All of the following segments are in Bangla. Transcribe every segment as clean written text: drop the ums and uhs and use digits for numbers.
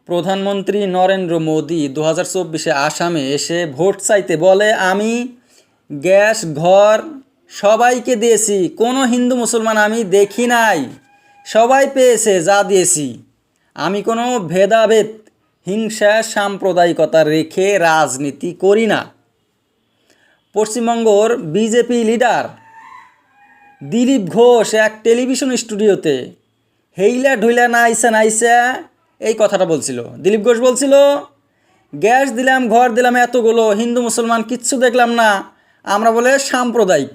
প্রধানমন্ত্রী নরেন্দ্র মোদি 2024-এ আসামে এসে ভোট চাইতে বলে, আমি গ্যাস ঘর সবাইকে দিয়েছি, কোনো হিন্দু মুসলমান আমি দেখি নাই, সবাই পেয়েছে যা দিয়েছি, আমি কোনো ভেদাভেদ হিংসা সাম্প্রদায়িকতা রেখে রাজনীতি করি না। পশ্চিমবঙ্গর বিজেপি লিডার দিলীপ ঘোষ এক টেলিভিশন স্টুডিওতে হেইলা ঢুইলা নাইসা নাইসা এই কথাটা বলছিল। দিলীপ ঘোষ বলছিল, গ্যাস দিলাম, ঘর দিলাম এতগুলো, হিন্দু মুসলমান কিচ্ছু দেখলাম না, আমরা বলে সাম্প্রদায়িক।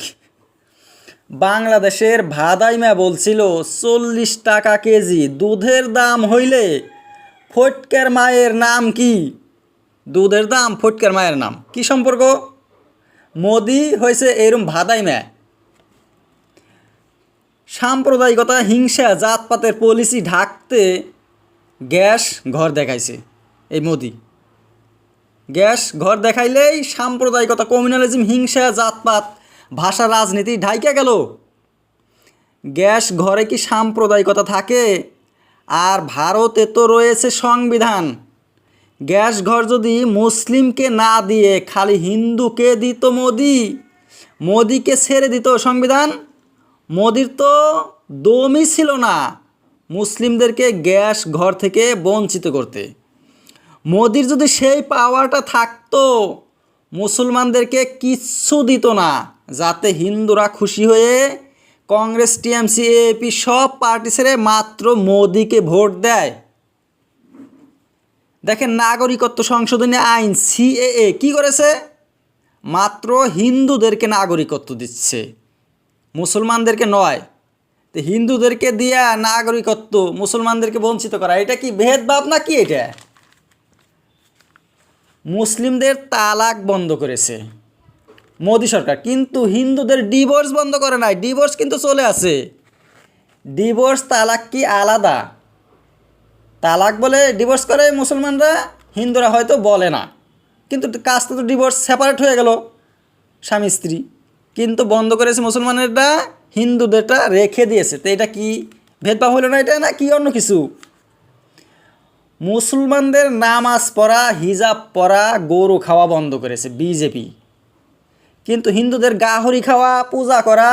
বাংলাদেশের ভাদাইমা বলছিল 40 টাকা কেজি দুধের দাম হইলে ফটকের মায়ের নাম কি? দুধের দাম ফটকের মায়ের নাম, কি সম্পর্ক? মোদি হয়েছে এরম ভাদাইমা। সাম্প্রদায়িকতা হিংসা জাতপাতের পলিসি ঢাকতে গ্যাস ঘর দেখাইছে এই মোদি। গ্যাস ঘর দেখাইলেই সাম্প্রদায়িকতা, কমিউনালিজম, হিংসা জাতপাত, ভাষা, রাজনীতি ঢাইকা গেল। গ্যাস ঘরে কি সাম্প্রদায়িকতা থাকে? আর ভারতে তো রয়েছে সংবিধান। গ্যাস ঘর যদি মুসলিমকে না দিয়ে খালি হিন্দুকে দিত মোদিকে ছেড়ে দিত সংবিধান, মোদির তো দমই ছিল না মুসলিমদেরকে গ্যাস ঘর থেকে বঞ্চিত করতে। মোদির যদি সেই পাওয়ারটা থাকতো, মুসলমানদেরকে কিচ্ছু দিত না, যাতে হিন্দুরা খুশি হয়ে কংগ্রেস, টিএমসি, এপি সব পার্টি ছেড়ে মাত্র মোদিকে ভোট দেয়। দেখেন, নাগরিকত্ব সংশোধনী আইন সিএএ কি করেছে? মাত্র হিন্দুদেরকে নাগরিকত্ব দিচ্ছে, মুসলমানদেরকে নয়। তো হিন্দুদেরকে দিয়া নাগরিকত্ব মুসলমানদেরকে বঞ্চিত করা, এটা কি ভেদভাব না কি? এটা মুসলিমদের তালাক বন্ধ করেছে মোদি সরকার, কিন্তু হিন্দুদের ডিভোর্স বন্ধ করে নাই। ডিভোর্স কিন্তু চলে আসে। ডিভোর্স তালাক কি আলাদা? তালাক বলে ডিভোর্স করে মুসলমানরা, হিন্দুরা হয়তো বলে না, কিন্তু কাজটা তো ডিভোর্স সেপারেট হয়ে গেল, স্বামী স্ত্রী, কিন্তু বন্ধ করেছে মুসলমানেরটা, হিন্দুদেরটা রেখে দিয়েছে। তো এটা কি ভেদভাব হলো না? এটা না কি অন্য কিছু? মুসলমানদের নামাজ পড়া, হিজাব পরা, গরু খাওয়া বন্ধ করেছে বিজেপি, কিন্তু হিন্দুদের গাহরি খাওয়া, পূজা করা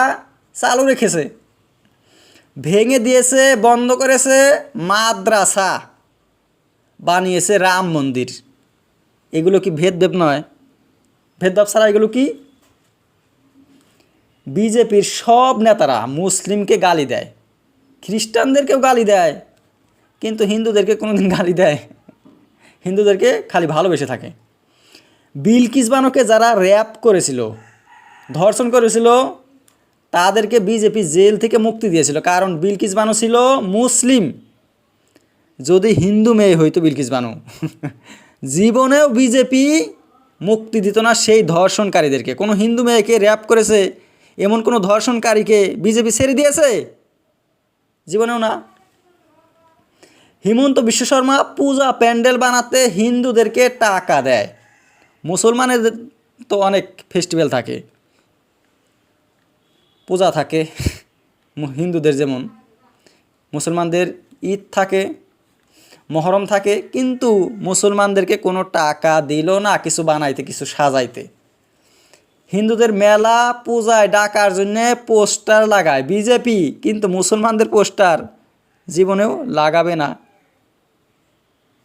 চালু রেখেছে। ভেঙে দিয়েছে, বন্ধ করেছে মাদ্রাসা, বানিয়েছে রাম মন্দির। এগুলো কি ভেদভাব নয়? ভেদভাব ছাড়া এগুলো কি? বিজেপির সব নেতারা মুসলিমকে গালি দেয়, খ্রিস্টানদেরকেও গালি দেয়, কিন্তু হিন্দুদেরকে কোনোদিন গালি দেয়? হিন্দুদেরকে খালি ভালোবেসে থাকে। বিলকিস বানোকে যারা র্যাপ করেছিল, ধর্ষণ করেছিল, তাদেরকে বিজেপি জেল থেকে মুক্তি দিয়েছিল, কারণ বিলকিস বানো ছিল মুসলিম। যদি হিন্দু মেয়ে হইতো বিলকিস বানো, জীবনেও বিজেপি মুক্তি দিত না সেই ধর্ষণকারীদেরকে। কোনো হিন্দু মেয়েকে র্যাপ করেছে এমন কোনো ধর্ষণকারীকে বিজেপি ছেড়ে দিয়েছে? জীবনেও না। হিমন্ত বিশ্ব শর্মা পূজা প্যান্ডেল বানাতে হিন্দুদেরকে টাকা দেয়। মুসলমানের তো অনেক ফেস্টিভ্যাল থাকে, পূজা থাকে, হিন্দুদের যেমন, মুসলমানদের ঈদ থাকে, মহরম থাকে, কিন্তু মুসলমানদেরকে কোনো টাকা দিল না কিছু বানাইতে, কিছু সাজাইতে। হিন্দুদের মেলা পূজায় ডাকার জন্যে পোস্টার লাগায় বিজেপি, কিন্তু মুসলমানদের পোস্টার জীবনেও লাগাবে না।